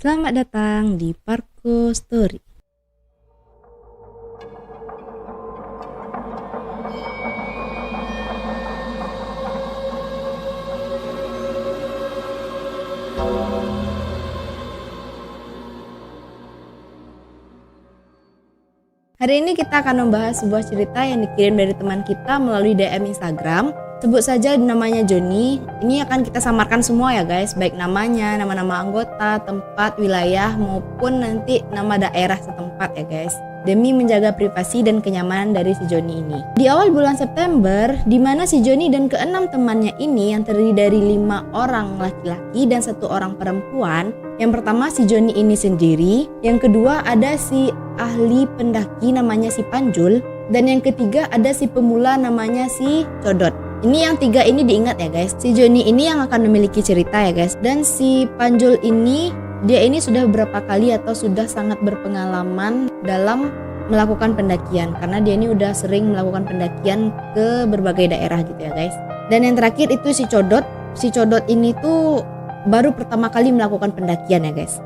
Selamat datang di Parko Story. Hari ini kita akan membahas sebuah cerita yang dikirim dari teman kita melalui DM Instagram. Sebut saja namanya Joni. Ini akan kita samarkan semua ya guys, baik namanya, nama-nama anggota, tempat, wilayah, maupun nanti nama daerah setempat ya guys, demi menjaga privasi dan kenyamanan dari si Joni ini. Di awal bulan September, di mana si Joni dan keenam temannya ini yang terdiri dari 5 orang laki-laki dan 1 orang perempuan. Yang pertama si Joni ini sendiri, yang kedua ada si ahli pendaki namanya si Panjul, dan yang ketiga ada si pemula namanya si Codot. Ini yang 3 ini diingat ya guys. Si Joni ini yang akan memiliki cerita ya guys, dan si Panjul ini dia ini sudah beberapa kali atau sudah sangat berpengalaman dalam melakukan pendakian, karena dia ini udah sering melakukan pendakian ke berbagai daerah gitu ya guys. Dan yang terakhir itu si Codot. Si Codot ini tuh baru pertama kali melakukan pendakian ya guys.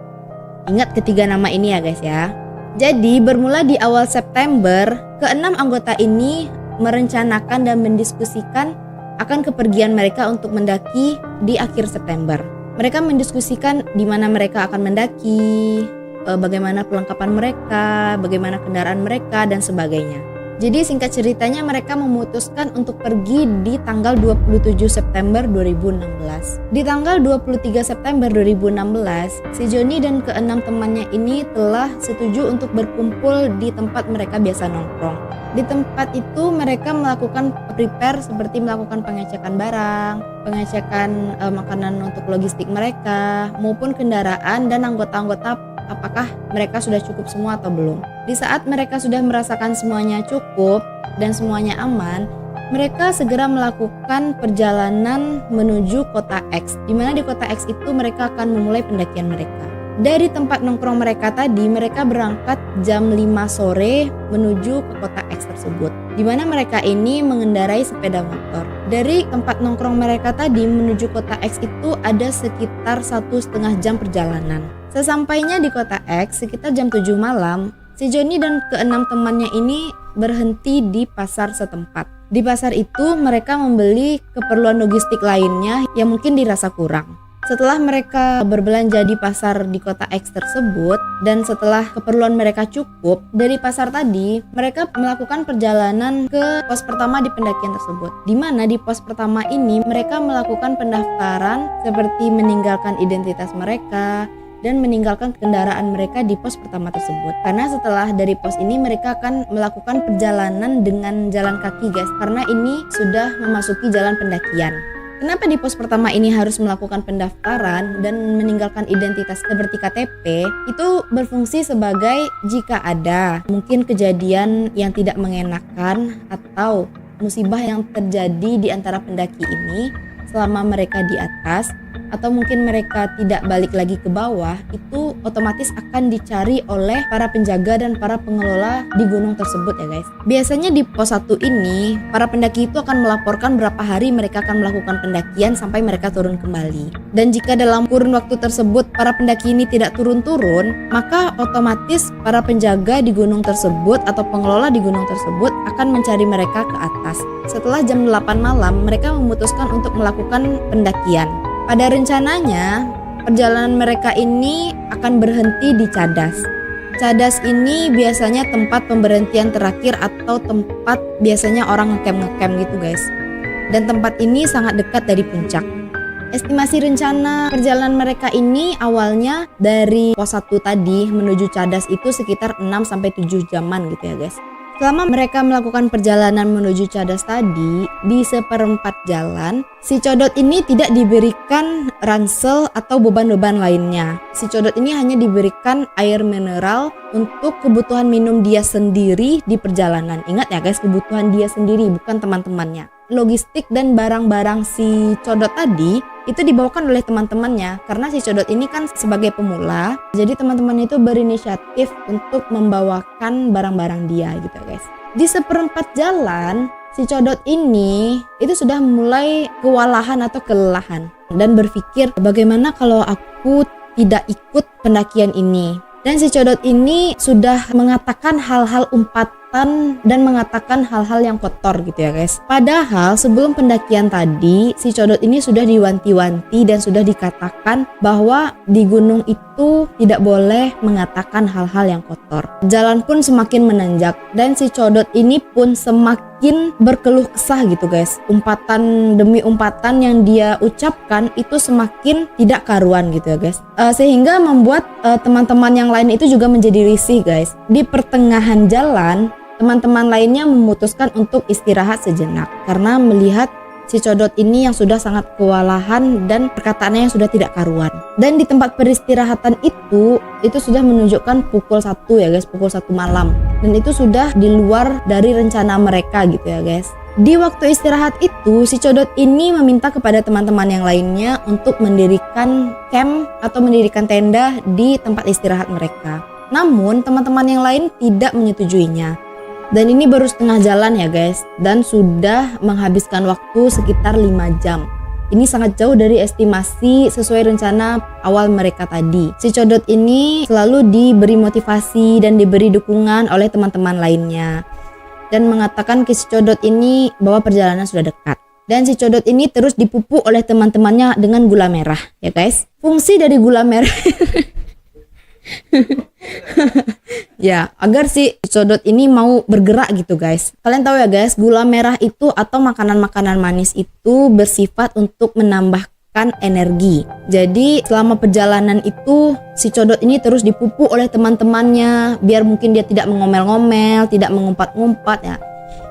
Ingat ketiga nama ini ya guys ya. Jadi bermula di awal September, keenam anggota ini merencanakan dan mendiskusikan akan kepergian mereka untuk mendaki di akhir September. Mereka mendiskusikan di mana mereka akan mendaki, bagaimana perlengkapan mereka, bagaimana kendaraan mereka, dan sebagainya. Jadi singkat ceritanya mereka memutuskan untuk pergi di tanggal 27 September 2016. Di tanggal 23 September 2016, si Joni dan keenam temannya ini telah setuju untuk berkumpul di tempat mereka biasa nongkrong. Di tempat itu mereka melakukan prepare seperti melakukan pengecekan barang, pengecekan makanan untuk logistik mereka, maupun kendaraan dan anggota-anggota apakah mereka sudah cukup semua atau belum. Di saat mereka sudah merasakan semuanya cukup dan semuanya aman, mereka segera melakukan perjalanan menuju kota X, di mana di kota X itu mereka akan memulai pendakian mereka. Dari tempat nongkrong mereka tadi, mereka berangkat jam 5 sore menuju ke kota X tersebut, di mana mereka ini mengendarai sepeda motor. Dari tempat nongkrong mereka tadi menuju kota X itu ada sekitar 1,5 jam perjalanan. Sesampainya di kota X sekitar jam 7 malam, si Joni dan keenam temannya ini berhenti di pasar setempat. Di pasar itu mereka membeli keperluan logistik lainnya yang mungkin dirasa kurang. Setelah mereka berbelanja di pasar di kota X tersebut dan setelah keperluan mereka cukup, dari pasar tadi mereka melakukan perjalanan ke pos pertama di pendakian tersebut. Di mana di pos pertama ini mereka melakukan pendaftaran seperti meninggalkan identitas mereka dan meninggalkan kendaraan mereka di pos pertama tersebut. Karena setelah dari pos ini mereka akan melakukan perjalanan dengan jalan kaki guys, karena ini sudah memasuki jalan pendakian. Kenapa di pos pertama ini harus melakukan pendaftaran dan meninggalkan identitas seperti KTP? Itu berfungsi sebagai jika ada mungkin kejadian yang tidak mengenakan atau musibah yang terjadi di antara pendaki ini selama mereka di atas, atau mungkin mereka tidak balik lagi ke bawah, itu otomatis akan dicari oleh para penjaga dan para pengelola di gunung tersebut ya guys. Biasanya di pos 1 ini, para pendaki itu akan melaporkan berapa hari mereka akan melakukan pendakian sampai mereka turun kembali. Dan jika dalam kurun waktu tersebut para pendaki ini tidak turun-turun, maka otomatis para penjaga di gunung tersebut atau pengelola di gunung tersebut akan mencari mereka ke atas. Setelah jam 8 malam, mereka memutuskan untuk melakukan pendakian. Pada rencananya, perjalanan mereka ini akan berhenti di Cadas. Cadas ini biasanya tempat pemberhentian terakhir atau tempat biasanya orang ngecamp gitu guys. Dan tempat ini sangat dekat dari puncak. Estimasi rencana perjalanan mereka ini awalnya dari pos 1 tadi menuju Cadas itu sekitar 6-7 jaman gitu ya guys. Selama mereka melakukan perjalanan menuju Cadas tadi, di seperempat jalan, si Codot ini tidak diberikan ransel atau beban-beban lainnya. Si Codot ini hanya diberikan air mineral untuk kebutuhan minum dia sendiri di perjalanan. Ingat ya guys, kebutuhan dia sendiri, bukan teman-temannya. Logistik dan barang-barang si Codot tadi itu dibawakan oleh teman-temannya, karena si Codot ini kan sebagai pemula, jadi teman-teman itu berinisiatif untuk membawakan barang-barang dia gitu guys. Di seperempat jalan, si Codot ini itu sudah mulai kewalahan atau kelelahan dan berpikir bagaimana kalau aku tidak ikut pendakian ini. Dan si Codot ini sudah mengatakan hal-hal umpatan dan mengatakan hal-hal yang kotor gitu ya guys. Padahal sebelum pendakian tadi, si Codot ini sudah diwanti-wanti dan sudah dikatakan bahwa di gunung itu tidak boleh mengatakan hal-hal yang kotor. Jalan pun semakin menanjak dan si Codot ini pun semakin berkeluh kesah gitu guys. Umpatan demi umpatan yang dia ucapkan itu semakin tidak karuan gitu ya guys. Sehingga membuat teman-teman yang lain itu juga menjadi risih guys. Di pertengahan jalan, teman-teman lainnya memutuskan untuk istirahat sejenak karena melihat si Codot ini yang sudah sangat kewalahan dan perkataannya yang sudah tidak karuan. Dan di tempat peristirahatan itu sudah menunjukkan pukul 1 ya guys, pukul 1 malam. Dan itu sudah di luar dari rencana mereka gitu ya guys. Di waktu istirahat itu, si Codot ini meminta kepada teman-teman yang lainnya untuk mendirikan camp atau mendirikan tenda di tempat istirahat mereka. Namun teman-teman yang lain tidak menyetujuinya. Dan ini baru setengah jalan ya guys, dan sudah menghabiskan waktu sekitar 5 jam. Ini sangat jauh dari estimasi sesuai rencana awal mereka tadi. Si Codot ini selalu diberi motivasi dan diberi dukungan oleh teman-teman lainnya. Dan mengatakan ke si Codot ini bahwa perjalanan sudah dekat. Dan si Codot ini terus dipupuk oleh teman-temannya dengan gula merah ya guys. Fungsi dari gula merah ya, agar si Codot ini mau bergerak gitu guys. Kalian tahu ya guys, gula merah itu atau makanan-makanan manis itu bersifat untuk menambahkan energi. Jadi selama perjalanan itu si Codot ini terus dipupuk oleh teman-temannya biar mungkin dia tidak mengomel-ngomel, tidak mengumpat-ngumpat ya.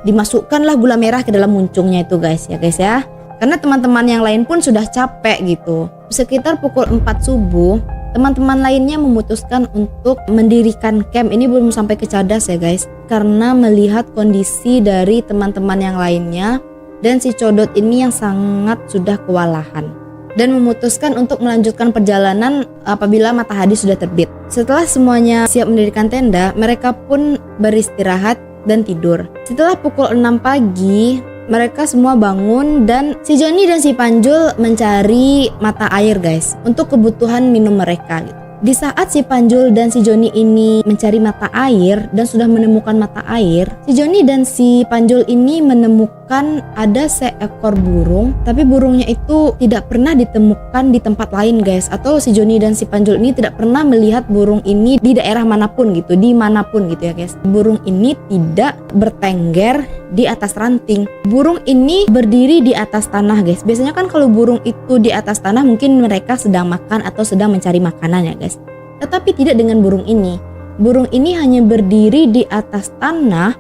Dimasukkanlah gula merah ke dalam muncungnya itu guys ya. Karena teman-teman yang lain pun sudah capek gitu. Sekitar pukul 4 subuh teman-teman lainnya memutuskan untuk mendirikan camp. Ini belum sampai ke Cadas ya guys, karena melihat kondisi dari teman-teman yang lainnya dan si Codot ini yang sangat sudah kewalahan, dan memutuskan untuk melanjutkan perjalanan apabila matahari sudah terbit. Setelah semuanya siap mendirikan tenda, mereka pun beristirahat dan tidur. Setelah pukul 6 pagi, mereka semua bangun dan si Joni dan si Panjul mencari mata air guys untuk kebutuhan minum mereka gitu. Di saat si Panjul dan si Joni ini mencari mata air dan sudah menemukan mata air, si Joni dan si Panjul ini menemukan ada seekor burung, tapi burungnya itu tidak pernah ditemukan di tempat lain guys. Atau si Joni dan si Panjul ini tidak pernah melihat burung ini di daerah manapun gitu, di manapun gitu ya guys. Burung ini tidak bertengger di atas ranting. Burung ini berdiri di atas tanah guys. Biasanya kan kalau burung itu di atas tanah mungkin mereka sedang makan atau sedang mencari makanan ya guys. Tetapi tidak dengan burung ini. Burung ini hanya berdiri di atas tanah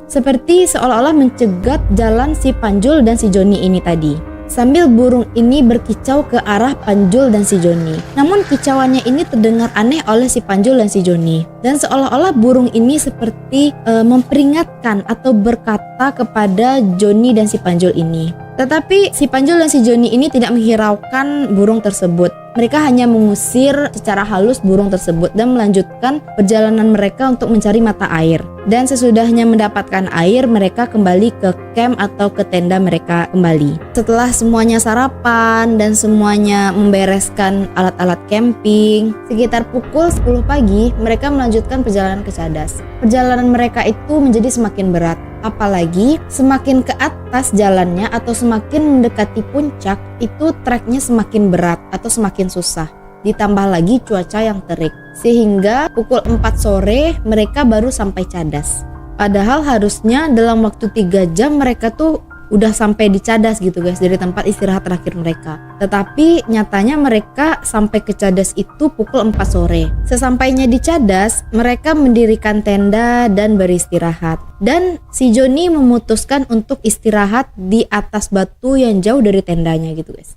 seperti seolah-olah mencegat jalan si Panjul dan si Joni ini tadi. Sambil burung ini berkicau ke arah Panjul dan si Joni. Namun kicauannya ini terdengar aneh oleh si Panjul dan si Joni. Dan seolah-olah burung ini seperti memperingatkan atau berkata kepada Joni dan si Panjul ini. Tetapi si Panjul dan si Joni ini tidak menghiraukan burung tersebut. Mereka hanya mengusir secara halus burung tersebut dan melanjutkan perjalanan mereka untuk mencari mata air. Dan sesudahnya mendapatkan air, mereka kembali ke camp atau ke tenda mereka kembali. Setelah semuanya sarapan dan semuanya membereskan alat-alat camping, sekitar pukul 10 pagi mereka melanjutkan perjalanan ke Cadas. Perjalanan mereka itu menjadi semakin berat. Apalagi semakin ke atas jalannya atau semakin mendekati puncak, itu treknya semakin berat atau semakin susah. Ditambah lagi cuaca yang terik. Sehingga pukul 4 sore mereka baru sampai Cadas. Padahal harusnya dalam waktu 3 jam mereka tuh udah sampai di Cadas gitu guys, dari tempat istirahat terakhir mereka. Tetapi nyatanya mereka sampai ke Cadas itu pukul 4 sore. Sesampainya di Cadas, mereka mendirikan tenda dan beristirahat. Dan si Joni memutuskan untuk istirahat di atas batu yang jauh dari tendanya gitu guys.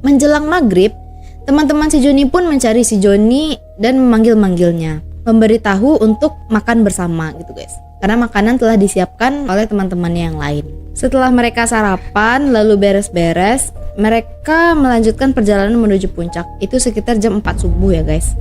Menjelang maghrib, teman-teman si Joni pun mencari si Joni dan memanggil-manggilnya, memberitahu untuk makan bersama gitu guys. Karena makanan telah disiapkan oleh teman-temannya yang lain. Setelah mereka sarapan lalu beres-beres, mereka melanjutkan perjalanan menuju puncak. Itu sekitar jam 4 subuh ya guys.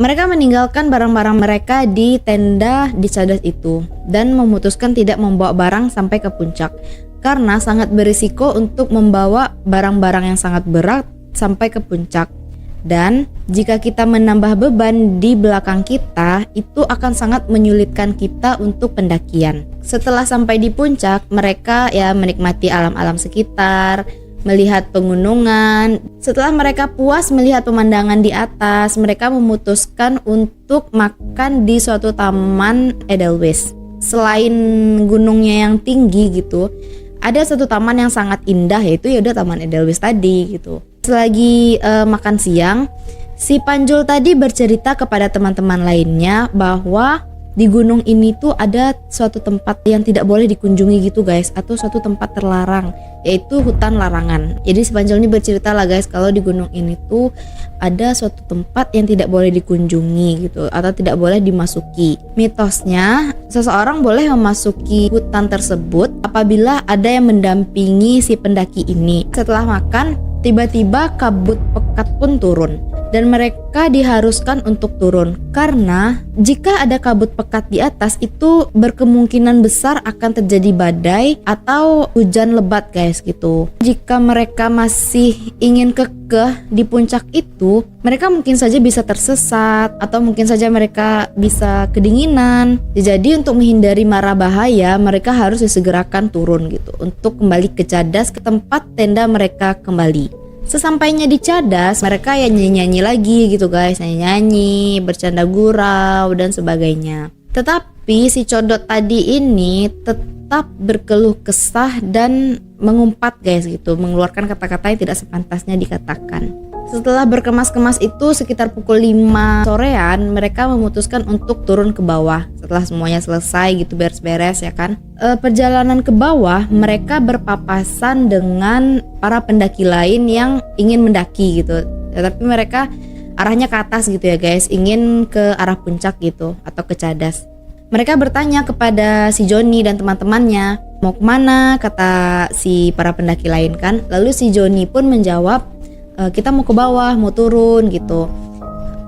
Mereka meninggalkan barang-barang mereka di tenda di Cadas itu dan memutuskan tidak membawa barang sampai ke puncak karena sangat berisiko untuk membawa barang-barang yang sangat berat sampai ke puncak. Dan jika kita menambah beban di belakang kita, itu akan sangat menyulitkan kita untuk pendakian. Setelah sampai di puncak, mereka ya menikmati alam-alam sekitar, melihat pegunungan. Setelah mereka puas melihat pemandangan di atas, mereka memutuskan untuk makan di suatu taman Edelweiss. Selain gunungnya yang tinggi gitu, ada satu taman yang sangat indah, yaitu ya udah Taman Edelweiss tadi gitu. Selagi makan siang, si Panjul tadi bercerita kepada teman-teman lainnya bahwa di gunung ini tuh ada suatu tempat yang tidak boleh dikunjungi gitu guys, atau suatu tempat terlarang, yaitu hutan larangan. Jadi si Panjul ini bercerita lah guys, kalau di gunung ini tuh ada suatu tempat yang tidak boleh dikunjungi gitu, atau tidak boleh dimasuki. Mitosnya, seseorang boleh memasuki hutan tersebut apabila ada yang mendampingi si pendaki ini. Setelah makan, tiba-tiba kabut pekat pun turun dan mereka diharuskan untuk turun karena jika ada kabut pekat di atas itu berkemungkinan besar akan terjadi badai atau hujan lebat guys gitu. Jika mereka masih ingin kekeh di puncak itu, mereka mungkin saja bisa tersesat atau mungkin saja mereka bisa kedinginan. Jadi untuk menghindari mara bahaya, mereka harus disegerakan turun gitu untuk kembali ke cadas, ke tempat tenda mereka kembali. Sesampainya di cadas, mereka ya nyanyi-nyanyi lagi gitu guys, nyanyi-nyanyi, bercanda gurau dan sebagainya. Tetapi si Codot tadi ini tetap berkeluh kesah dan mengumpat guys gitu, mengeluarkan kata-kata yang tidak sepantasnya dikatakan. Setelah berkemas-kemas itu sekitar pukul 5 sorean, mereka memutuskan untuk turun ke bawah. Setelah semuanya selesai gitu, beres-beres ya kan. Perjalanan ke bawah, mereka berpapasan dengan para pendaki lain yang ingin mendaki gitu. Tapi mereka arahnya ke atas gitu ya guys, ingin ke arah puncak gitu atau ke cadas. Mereka bertanya kepada si Joni dan teman-temannya, mau kemana, kata si para pendaki lain kan. Lalu si Joni pun menjawab, kita mau ke bawah, mau turun gitu.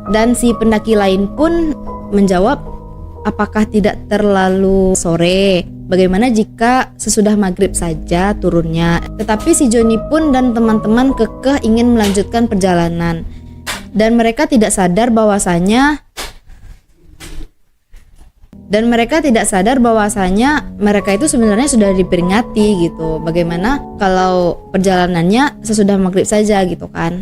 Dan si pendaki lain pun menjawab, apakah tidak terlalu sore? Bagaimana jika sesudah maghrib saja turunnya? Tetapi si Joni pun dan teman-teman kekeh ingin melanjutkan perjalanan. Dan mereka tidak sadar bahwasanya mereka itu sebenarnya sudah diperingati gitu. Bagaimana kalau perjalanannya sesudah maghrib saja gitu kan.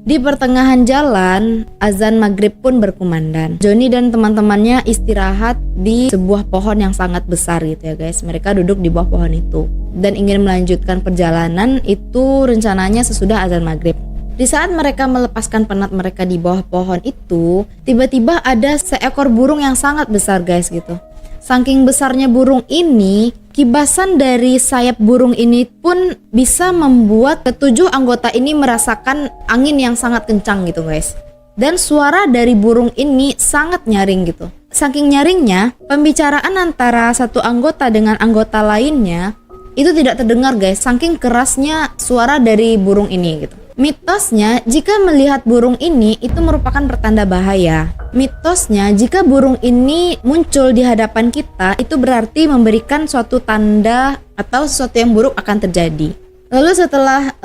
Di pertengahan jalan, azan maghrib pun berkumandang. Joni dan teman-temannya istirahat di sebuah pohon yang sangat besar gitu ya guys. Mereka duduk di bawah pohon itu dan ingin melanjutkan perjalanan itu rencananya sesudah azan maghrib. Di saat mereka melepaskan penat mereka di bawah pohon itu, tiba-tiba ada seekor burung yang sangat besar guys gitu. Saking besarnya burung ini, kibasan dari sayap burung ini pun bisa membuat ketujuh anggota ini merasakan angin yang sangat kencang gitu guys. Dan suara dari burung ini sangat nyaring gitu. Saking nyaringnya, pembicaraan antara satu anggota dengan anggota lainnya itu tidak terdengar guys, saking kerasnya suara dari burung ini gitu. Mitosnya, jika melihat burung ini itu merupakan pertanda bahaya. Mitosnya, jika burung ini muncul di hadapan kita, itu berarti memberikan suatu tanda atau sesuatu yang buruk akan terjadi. Lalu setelah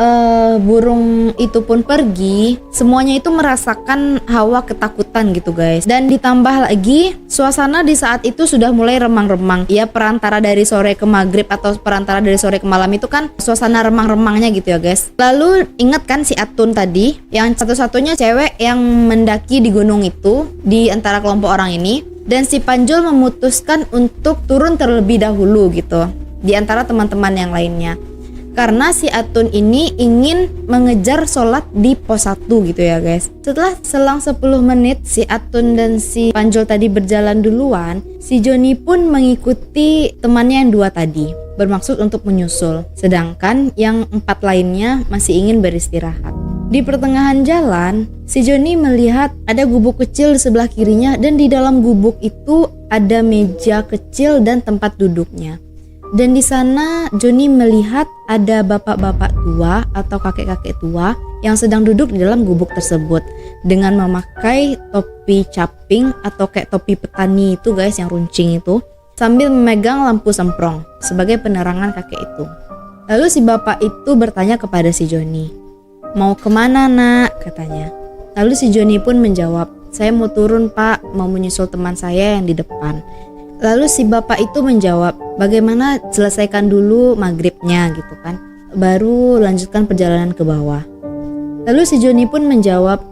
burung itu pun pergi, semuanya itu merasakan hawa ketakutan gitu guys. Dan ditambah lagi, suasana di saat itu sudah mulai remang-remang. Ya perantara dari sore ke maghrib atau perantara dari sore ke malam itu kan suasana remang-remangnya gitu ya guys. Lalu ingat kan si Atun tadi, yang satu-satunya cewek yang mendaki di gunung itu di antara kelompok orang ini. Dan si Panjul memutuskan untuk turun terlebih dahulu gitu di antara teman-teman yang lainnya. Karena si Atun ini ingin mengejar sholat di pos 1 gitu ya guys. Setelah selang 10 menit si Atun dan si Panjul tadi berjalan duluan, si Joni pun mengikuti temannya yang 2 tadi, bermaksud untuk menyusul. Sedangkan yang 4 lainnya masih ingin beristirahat. Di pertengahan jalan, si Joni melihat ada gubuk kecil di sebelah kirinya dan di dalam gubuk itu ada meja kecil dan tempat duduknya. Dan di sana Joni melihat ada bapak-bapak tua atau kakek-kakek tua yang sedang duduk di dalam gubuk tersebut dengan memakai topi caping atau kayak topi petani itu guys yang runcing itu, sambil memegang lampu semprong sebagai penerangan kakek itu. Lalu si bapak itu bertanya kepada si Joni, mau kemana nak? Katanya. Lalu si Joni pun menjawab, "Saya mau turun pak, mau menyusul teman saya yang di depan." Lalu si bapak itu menjawab, "Bagaimana selesaikan dulu maghribnya gitu kan, baru lanjutkan perjalanan ke bawah." Lalu si Joni pun menjawab,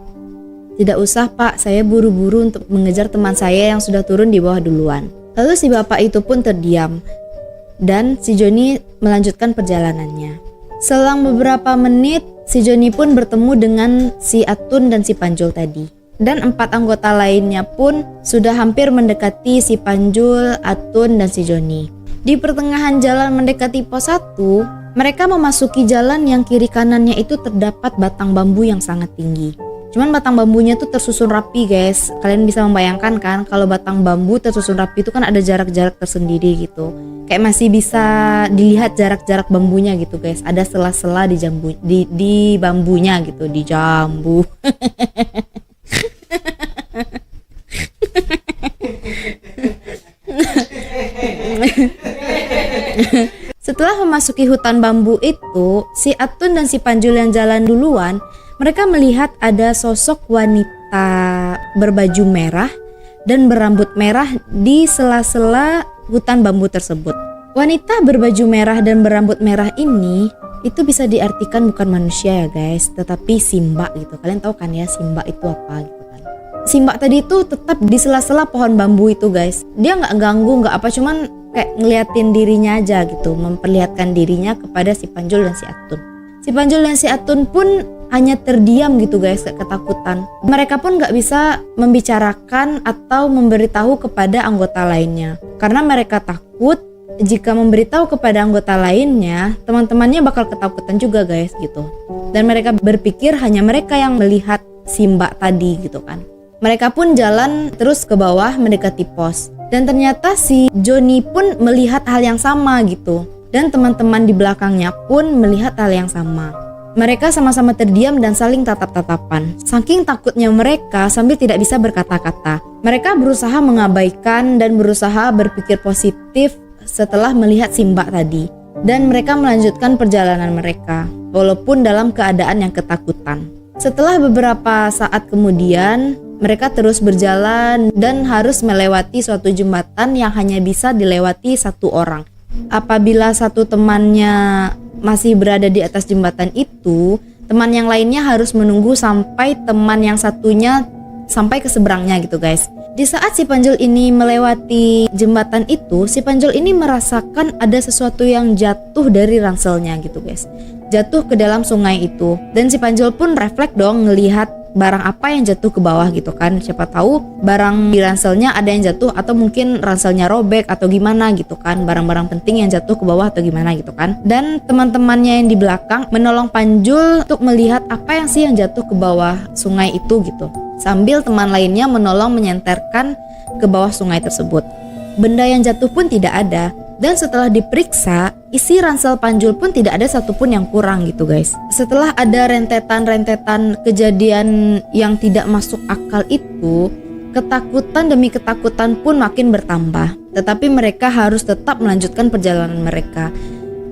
"Tidak usah pak, saya buru-buru untuk mengejar teman saya yang sudah turun di bawah duluan." Lalu si bapak itu pun terdiam dan si Joni melanjutkan perjalanannya. Selang beberapa menit si Joni pun bertemu dengan si Atun dan si Panjul tadi. Dan 4 anggota lainnya pun sudah hampir mendekati si Panjul, Atun, dan si Joni. Di pertengahan jalan mendekati pos 1, mereka memasuki jalan yang kiri kanannya itu terdapat batang bambu yang sangat tinggi. Cuman batang bambunya tuh tersusun rapi guys. Kalian bisa membayangkan kan kalau batang bambu tersusun rapi itu kan ada jarak-jarak tersendiri gitu. Kayak masih bisa dilihat jarak-jarak bambunya gitu guys. Ada sela-sela di bambunya gitu, di jambu. Setelah memasuki hutan bambu itu, si Atun dan si Panjul yang jalan duluan, mereka melihat ada sosok wanita berbaju merah dan berambut merah di sela-sela hutan bambu tersebut. Wanita berbaju merah dan berambut merah ini itu bisa diartikan bukan manusia ya guys, tetapi Simba gitu. Kalian tahu kan ya Simba itu apa gitu kan. Simba tadi itu tetap di sela-sela pohon bambu itu guys. Dia nggak ganggu, nggak apa, cuman kayak ngeliatin dirinya aja gitu, memperlihatkan dirinya kepada si Panjul dan si Atun. Si Panjul dan si Atun pun hanya terdiam gitu guys, kayak ketakutan. Mereka pun nggak bisa membicarakan atau memberitahu kepada anggota lainnya karena mereka takut jika memberitahu kepada anggota lainnya, teman-temannya bakal ketakutan juga guys gitu. Dan mereka berpikir hanya mereka yang melihat Simba tadi gitu kan. Mereka pun jalan terus ke bawah mendekati pos. Dan ternyata si Joni pun melihat hal yang sama gitu. Dan teman-teman di belakangnya pun melihat hal yang sama. Mereka sama-sama terdiam dan saling tatap-tatapan. Saking takutnya mereka sambil tidak bisa berkata-kata. Mereka berusaha mengabaikan dan berusaha berpikir positif setelah melihat Simba tadi, dan mereka melanjutkan perjalanan mereka walaupun dalam keadaan yang ketakutan. Setelah beberapa saat kemudian, mereka terus berjalan dan harus melewati suatu jembatan yang hanya bisa dilewati satu orang. Apabila satu temannya masih berada di atas jembatan itu, teman yang lainnya harus menunggu sampai teman yang satunya sampai ke seberangnya gitu guys. Di saat si Panjul ini melewati jembatan itu, si Panjul ini merasakan ada sesuatu yang jatuh dari ranselnya gitu guys. Jatuh ke dalam sungai itu. Dan si Panjul pun refleks dong ngelihat barang apa yang jatuh ke bawah gitu kan. Siapa tahu barang di ranselnya ada yang jatuh atau mungkin ranselnya robek atau gimana gitu kan. Barang-barang penting yang jatuh ke bawah atau gimana gitu kan. Dan teman-temannya yang di belakang menolong Panjul untuk melihat apa yang sih yang jatuh ke bawah sungai itu gitu. Sambil teman lainnya menolong menyenterkan ke bawah sungai tersebut. Benda yang jatuh pun tidak ada. Dan setelah diperiksa, isi ransel Panjul pun tidak ada satupun yang kurang gitu guys. Setelah ada rentetan-rentetan kejadian yang tidak masuk akal itu, ketakutan demi ketakutan pun makin bertambah. Tetapi mereka harus tetap melanjutkan perjalanan mereka.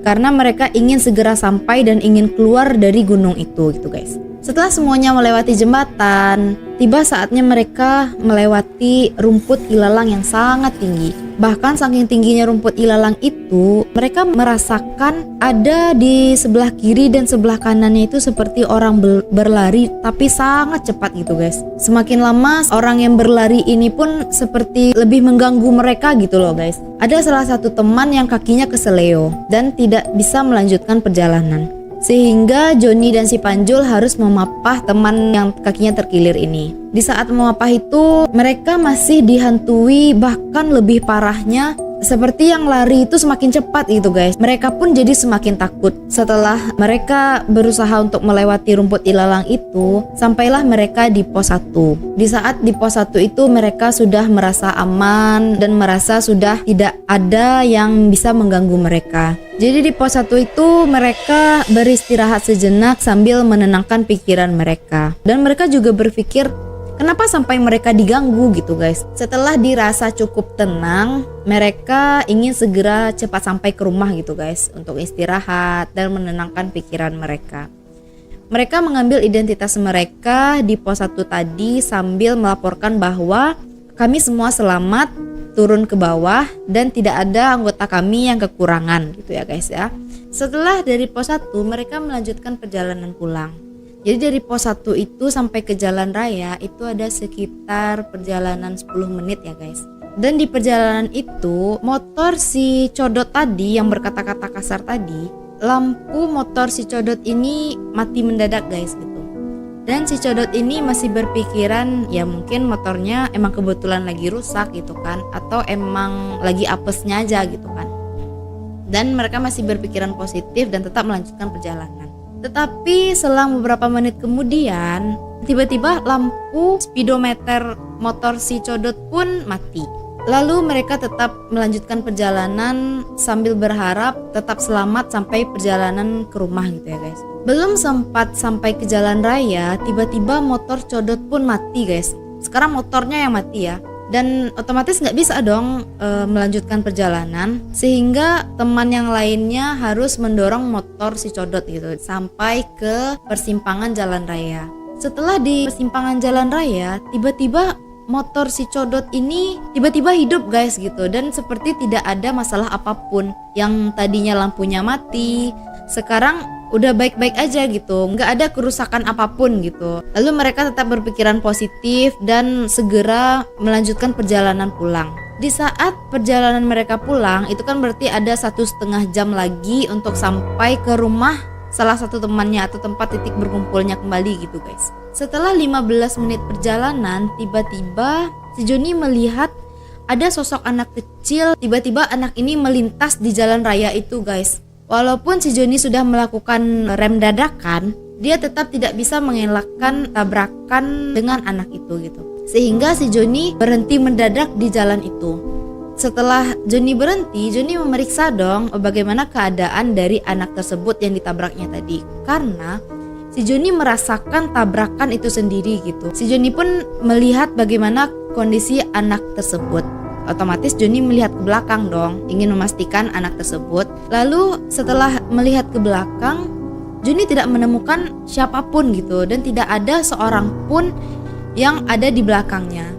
Karena mereka ingin segera sampai dan ingin keluar dari gunung itu gitu guys. Setelah semuanya melewati jembatan, tiba saatnya mereka melewati rumput ilalang yang sangat tinggi. Bahkan saking tingginya rumput ilalang itu, mereka merasakan ada di sebelah kiri dan sebelah kanannya itu seperti orang berlari tapi sangat cepat gitu guys. Semakin lama orang yang berlari ini pun seperti lebih mengganggu mereka gitu loh guys. Ada salah satu teman yang kakinya keseleo dan tidak bisa melanjutkan perjalanan. Sehingga Joni dan si Panjul harus memapah teman yang kakinya terkilir ini. Di saat memapah itu, mereka masih dihantui, bahkan lebih parahnya seperti yang lari itu semakin cepat gitu guys. Mereka pun jadi semakin takut. Setelah mereka berusaha untuk melewati rumput ilalang itu, sampailah mereka di pos 1. Di saat di pos 1 itu mereka sudah merasa aman dan merasa sudah tidak ada yang bisa mengganggu mereka. Jadi di pos 1 itu mereka beristirahat sejenak sambil menenangkan pikiran mereka. Dan mereka juga berpikir, kenapa sampai mereka diganggu gitu guys. Setelah dirasa cukup tenang, mereka ingin segera cepat sampai ke rumah gitu guys, untuk istirahat dan menenangkan pikiran mereka. Mereka mengambil identitas mereka di pos 1 tadi sambil melaporkan bahwa kami semua selamat turun ke bawah dan tidak ada anggota kami yang kekurangan gitu ya guys ya. Setelah dari pos 1 mereka melanjutkan perjalanan pulang. Jadi dari pos 1 itu sampai ke jalan raya itu ada sekitar perjalanan 10 menit ya guys. Dan di perjalanan itu motor si Codot tadi yang berkata-kata kasar tadi, lampu motor si Codot ini mati mendadak guys gitu. Dan si Codot ini masih berpikiran ya mungkin motornya emang kebetulan lagi rusak gitu kan, atau emang lagi apesnya aja gitu kan. Dan mereka masih berpikiran positif dan tetap melanjutkan perjalanan. Tetapi selang beberapa menit kemudian tiba-tiba lampu speedometer motor si Codot pun mati. Lalu mereka tetap melanjutkan perjalanan sambil berharap tetap selamat sampai perjalanan ke rumah gitu ya guys. Belum sempat sampai ke jalan raya, tiba-tiba motor Codot pun mati guys. Sekarang motornya yang mati ya. Dan otomatis nggak bisa dong melanjutkan perjalanan, sehingga teman yang lainnya harus mendorong motor si Codot gitu sampai ke persimpangan jalan raya. Setelah di persimpangan jalan raya, tiba-tiba motor si Codot ini tiba-tiba hidup guys gitu, dan seperti tidak ada masalah apapun. Yang tadinya lampunya mati sekarang udah baik-baik aja gitu, nggak ada kerusakan apapun gitu. Lalu mereka tetap berpikiran positif dan segera melanjutkan perjalanan pulang. Di saat perjalanan mereka pulang itu kan berarti ada 1,5 jam lagi untuk sampai ke rumah salah satu temannya atau tempat titik berkumpulnya kembali gitu guys. Setelah 15 menit perjalanan, tiba-tiba si Joni melihat ada sosok anak kecil. Tiba-tiba anak ini melintas di jalan raya itu guys. Walaupun si Joni sudah melakukan rem dadakan, dia tetap tidak bisa mengelakkan tabrakan dengan anak itu gitu. Sehingga si Joni berhenti mendadak di jalan itu. Setelah Joni berhenti, Joni memeriksa dong bagaimana keadaan dari anak tersebut yang ditabraknya tadi. Karena si Joni merasakan tabrakan itu sendiri gitu. Si Joni pun melihat bagaimana kondisi anak tersebut. Otomatis Joni melihat ke belakang dong, ingin memastikan anak tersebut. Lalu setelah melihat ke belakang, Joni tidak menemukan siapapun gitu, dan tidak ada seorang pun yang ada di belakangnya.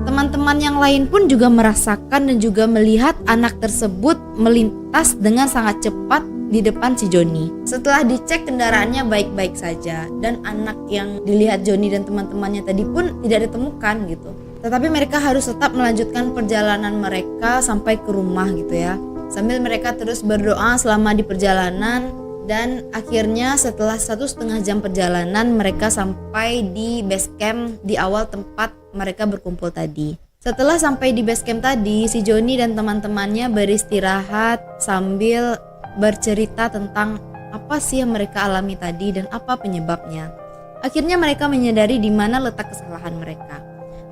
Teman-teman yang lain pun juga merasakan dan juga melihat anak tersebut melintas dengan sangat cepat di depan si Joni. Setelah dicek kendaraannya baik-baik saja, dan anak yang dilihat Joni dan teman-temannya tadi pun tidak ditemukan gitu. Tetapi mereka harus tetap melanjutkan perjalanan mereka sampai ke rumah gitu ya. Sambil mereka terus berdoa selama di perjalanan, dan akhirnya setelah 1,5 jam perjalanan mereka sampai di base camp di awal tempat mereka berkumpul tadi. Setelah sampai di base camp tadi, si Joni dan teman-temannya beristirahat sambil bercerita tentang apa sih yang mereka alami tadi dan apa penyebabnya. Akhirnya mereka menyadari di mana letak kesalahan mereka.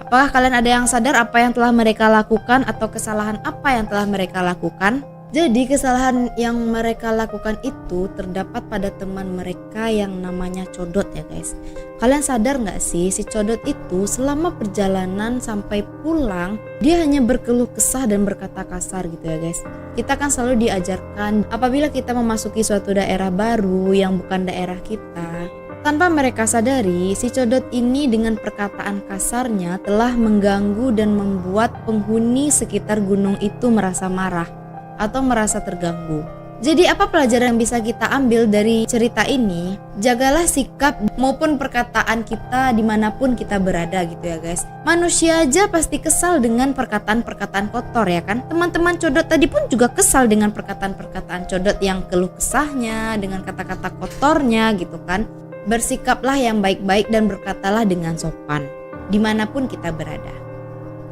Apakah kalian ada yang sadar apa yang telah mereka lakukan atau kesalahan apa yang telah mereka lakukan? Jadi kesalahan yang mereka lakukan itu terdapat pada teman mereka yang namanya Codot ya guys. Kalian sadar gak sih, si Codot itu selama perjalanan sampai pulang dia hanya berkeluh kesah dan berkata kasar gitu ya guys. Kita kan selalu diajarkan apabila kita memasuki suatu daerah baru yang bukan daerah kita, tanpa mereka sadari, si Codot ini dengan perkataan kasarnya telah mengganggu dan membuat penghuni sekitar gunung itu merasa marah atau merasa terganggu. Jadi apa pelajaran yang bisa kita ambil dari cerita ini? Jagalah sikap maupun perkataan kita dimanapun kita berada gitu ya guys. Manusia aja pasti kesal dengan perkataan-perkataan kotor ya kan. Teman-teman Codot tadi pun juga kesal dengan perkataan-perkataan Codot yang keluh kesahnya, dengan kata-kata kotornya gitu kan. Bersikaplah yang baik-baik dan berkatalah dengan sopan dimanapun kita berada.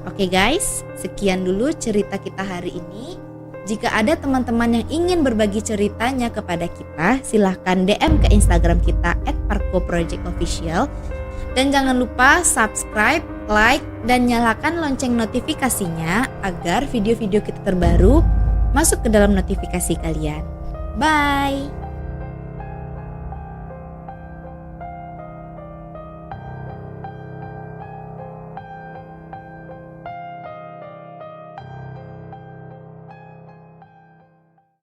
Oke guys, sekian dulu cerita kita hari ini. Jika ada teman-teman yang ingin berbagi ceritanya kepada kita, silahkan DM ke Instagram kita @parkoprojectofficial. Dan jangan lupa subscribe, like, dan nyalakan lonceng notifikasinya agar video-video kita terbaru masuk ke dalam notifikasi kalian. Bye!